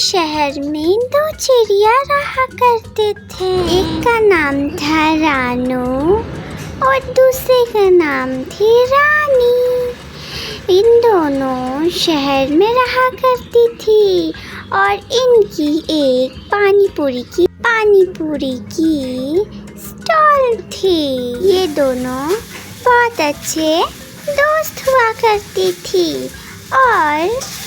शहर में दो चिड़िया रहा करते थे। एक का नाम था रानू और दूसरे का नाम थी रानी। इन दोनों शहर में रहा करती थी और इनकी एक पानी पूरी की स्टॉल थी। ये दोनों बहुत अच्छे दोस्त हुआ करती थी और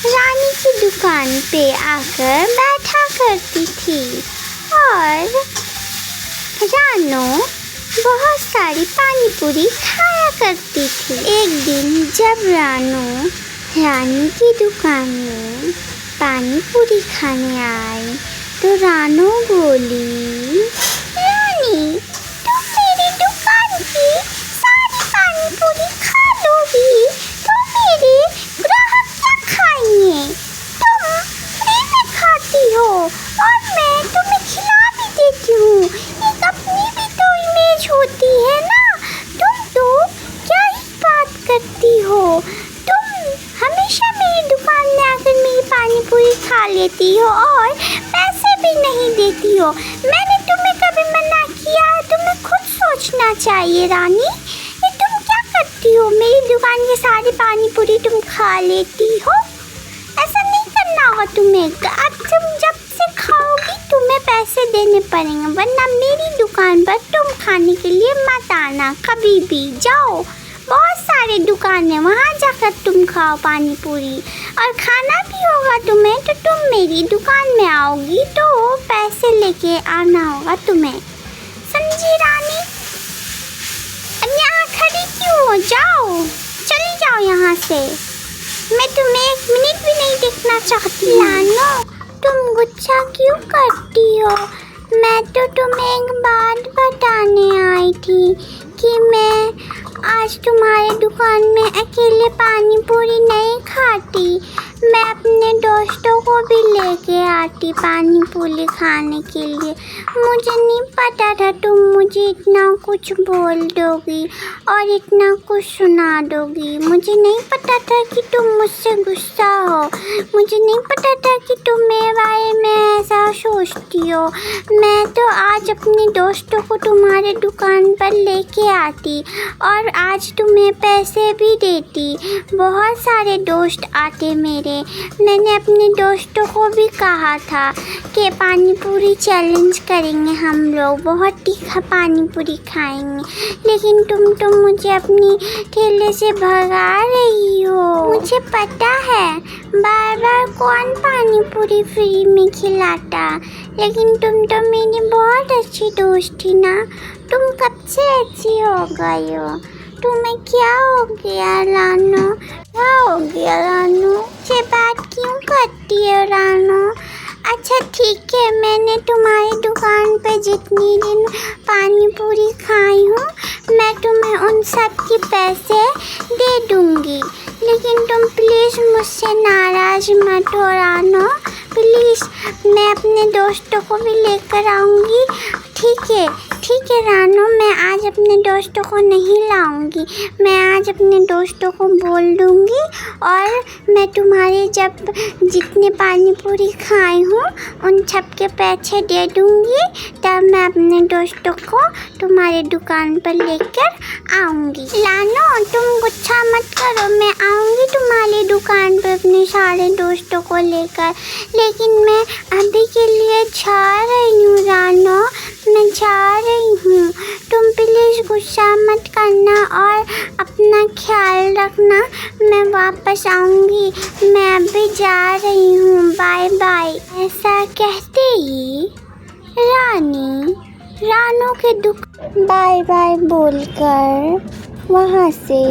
रानी की दुकान पे आकर बैठा करती थी और रानू बहुत सारी पानी पूरी खाया करती थी। एक दिन जब रानू रानी की दुकान में पानी पूरी खाने आई तो रानू बोली, रानी तुम मेरी दुकान की सारी पानी पूरी खा लोगी तो मेरे ग्राहक क्या खाएंगे? तुम फ्री में खाती हो और मैं तुम्हें खिला भी देती हूँ। एक अपनी भी तो इमेज होती है ना। तुम तो क्या ही बात करती हो। तुम हमेशा मेरी दुकान में आकर मेरी पानी पूरी खा लेती हो और पैसे भी नहीं देती हो। मैंने तुम्हें कभी मना किया है? तुम्हें खुद सोचना चाहिए रानी। ये तुम क्या करती हो? मेरी दुकान की सारी पानी पूरी तुम खा लेती हो। ऐसा नहीं करना होगा तुम्हें। अब तुम जब से खाओगी तुम्हें पैसे देने पड़ेंगे, वरना मेरी दुकान पर तुम खाने के लिए मत आना कभी भी। जाओ, बहुत सारे दुकान है, वहाँ जाकर तुम खाओ पानी पूरी। और खाना भी होगा तुम्हें तो तुम मेरी दुकान में आओगी तो पैसे लेके आना होगा तुम्हें। समझी रानी? अब यहाँ खड़ी क्यों हो? जाओ, चली जाओ यहाँ से। मैं तुम्हें एक मिनट भी नहीं देखना चाहती। रानू, तुम गुस्सा क्यों करती हो? मैं तो तुम्हें एक बात बताने आई थी कि मैं आज तुम्हारे दुकान में अकेले पानी पूरी नहीं खाती। मैं अपने दोस्तों को भी लेके आती पानी पूरी खाने के लिए। मुझे नहीं पता था तुम मुझे इतना कुछ बोल दोगी और इतना कुछ सुना दोगी। मुझे नहीं पता था कि तुम मुझसे गुस्सा हो। मुझे नहीं पता था कि तुम मेरे बारे में ऐसा सोचती हो। मैं तो आज अपने दोस्तों को तुम्हारे दुकान पर लेके आती और आज तुम्हें पैसे भी देती। बहुत सारे दोस्त आते मेरे। मैंने अपने दोस्तों को भी कहा था कि पानी पूरी चैलेंज करेंगे हम लोग, बहुत तीखा पानी पूरी खाएंगे, लेकिन तुम मुझे अपनी ठेले से भगा रही हो। मुझे पता है बार बार कौन पानी पूरी फ्री में खिलाता, लेकिन तुम तो मेरी बहुत अच्छी दोस्त थी ना। तुम कब से अच्छी हो गई हो? तुम्हें क्या हो गया रानू? क्या हो गया रानू? ये बात क्यों करती है रानू? अच्छा ठीक है, मैंने तुम्हारी दुकान पे जितनी दिन पानी पूरी खाई हूँ मैं तुम्हें उन सब के पैसे दे दूँगी, लेकिन तुम प्लीज़ मुझसे नाराज़ मत हो रानू। प्लीज़, मैं अपने दोस्तों को भी लेकर आऊँगी। ठीक है रानू, मैं आज अपने दोस्तों को नहीं लाऊंगी। मैं आज अपने दोस्तों को बोल दूंगी और मैं तुम्हारे जब जितने पानी पूरी खाई हूँ उन सब के पैसे दे दूंगी, तब मैं अपने दोस्तों को तुम्हारे दुकान पर लेकर आऊँगी। रानू, तुम गुस्सा मत करो, मैं आऊँगी तुम्हारी दुकान पर अपने सारे दोस्तों को लेकर, लेकिन मैं अभी के लिए जा रही हूँ रानू, मैं जा रही हूँ। तुम प्लीज़ गुस्सा मत करना और अपना ख्याल रखना। मैं वापस आऊँगी, मैं अभी जा रही हूँ, बाय बाय। ऐसा कहते ही रानू के दुकान बाय बाय बोलकर वहाँ से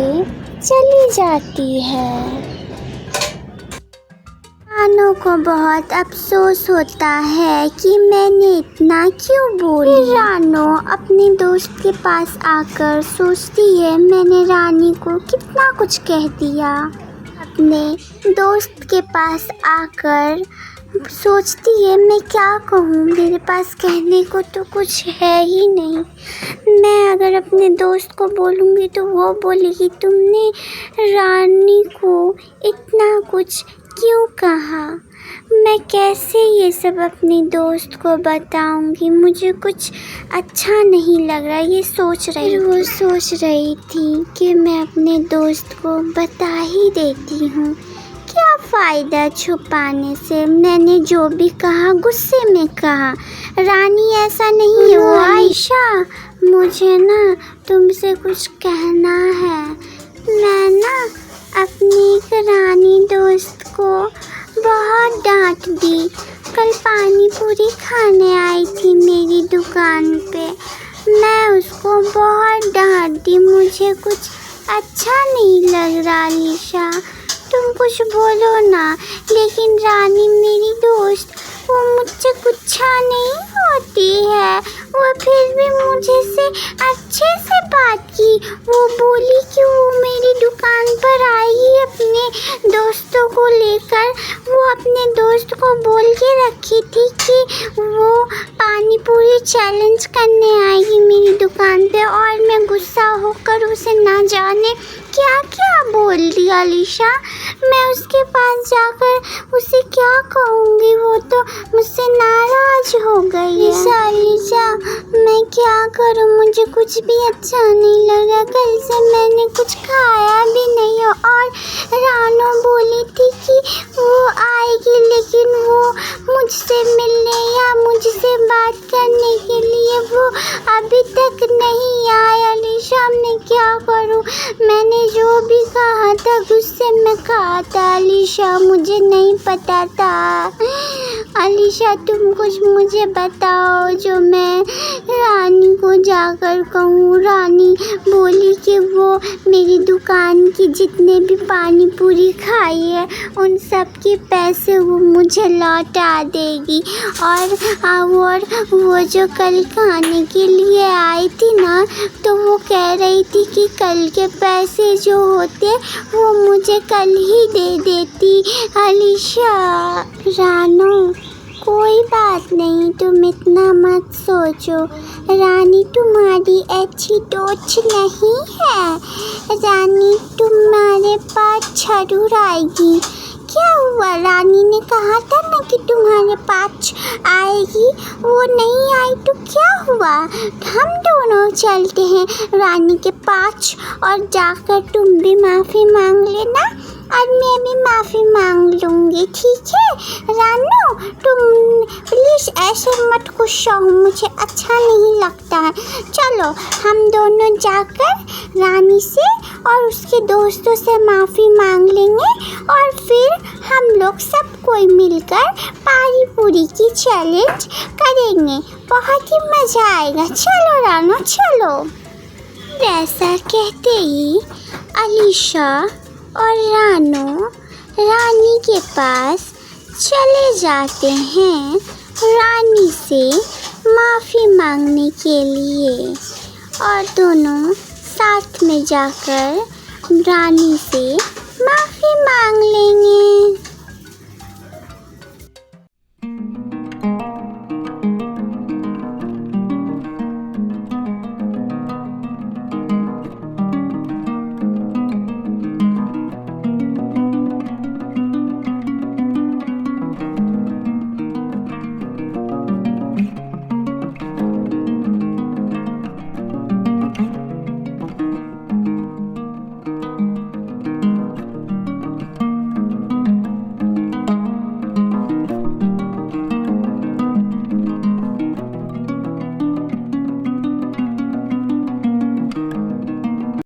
चली जाती है। रानू को बहुत अफसोस होता है कि मैंने इतना क्यों बोली। रानू अपने दोस्त के पास आकर सोचती है मैंने रानी को कितना कुछ कह दिया। अपने दोस्त के पास आकर सोचती है मैं क्या कहूँ, मेरे पास कहने को तो कुछ है ही नहीं। मैं अगर अपने दोस्त को बोलूँगी तो वो बोलेगी तुमने रानी को इतना कुछ क्यों कहा। मैं कैसे ये सब अपनी दोस्त को बताऊंगी, मुझे कुछ अच्छा नहीं लग रहा ये सोच रही। वो सोच रही थी कि मैं अपने दोस्त को बता ही देती हूँ, क्या फ़ायदा छुपाने से। मैंने जो भी कहा गुस्से में कहा। रानी ऐसा नहीं है वो। आयशा, मुझे ना तुमसे कुछ कहना है। मैं ना अपनी एक रानी दोस्त को बहुत डांट दी। कल पानी पूरी खाने आई थी मेरी दुकान पे, मैं उसको बहुत डांट दी। मुझे कुछ अच्छा नहीं लग रहा। अलीशा, तुम कुछ बोलो ना। लेकिन रानी मेरी दोस्त, वो मुझसे गुस्सा नहीं होती है। वो फिर भी मुझे से अच्छे से बात की। वो बोली कि वो मेरी दुकान पर आई अपने दोस्तों को लेकर। वो अपने दोस्त को बोल के रखी थी कि वो पानी पूरी चैलेंज करने आएगी मेरी दुकान पे, और मैं गुस्सा होकर उसे ना जाने क्या क्या बोल दिया। अलीशा, मैं उसके पास जाकर उसे क्या कहूँगी, वो तो मुझसे नाराज हो गई है। अलीशा, मैं क्या करूँ, मुझे कुछ भी अच्छा नहीं लगा। कल से मैंने कुछ खाया भी नहीं हो, और रानो बोली थी कि वो आएगी, लेकिन वो मुझसे मिलने या मुझसे बात करने के लिए वो अभी तक नहीं आई। अलीशा, मैं क्या करूँ, मैंने जो भी कहा था गुस्से में कहा था। अलीशा, मुझे नहीं पता था। अलीशा, तुम कुछ मुझे बताओ जो मैं रानी को जाकर कहूँ। रानी बोली कि वो मेरी दुकान की जितने भी पानी पूरी खाई है उन सब के पैसे वो मुझे लौटा देगी। और वो जो कल खाने के लिए आई थी ना, तो वो कह रही थी कि कल के पैसे जो होते वो मुझे कल ही दे देती। अलीशा, रानो, कोई बात नहीं, तुम इतना मत सोचो। रानी तुम्हारी अच्छी दोस्त नहीं है। रानी तुम्हारे पास जरूर आएगी। क्या हुआ, रानी ने कहा था ना कि तुम्हारे पास आएगी, वो नहीं आई तो क्या हुआ। हम दोनों चलते हैं रानी के पास, और जाकर तुम भी माफ़ी मांग लेना और मैं भी माफ़ी मांग लूँगी, ठीक है। रानो, तुम प्लीज़ ऐसे मत गुस्सा हो, मुझे अच्छा नहीं लगता है। चलो हम दोनों जाकर रानी से और उसके दोस्तों से माफ़ी मांग लेंगे, और फिर हम लोग सब कोई मिलकर पानी पूरी की चैलेंज करेंगे। बहुत ही मज़ा आएगा। चलो रानो, चलो। ऐसा कहते ही अलीशा और रानो रानी के पास चले जाते हैं रानी से माफ़ी मांगने के लिए, और दोनों साथ में जाकर रानी से माफ़ी मांग लेंगे।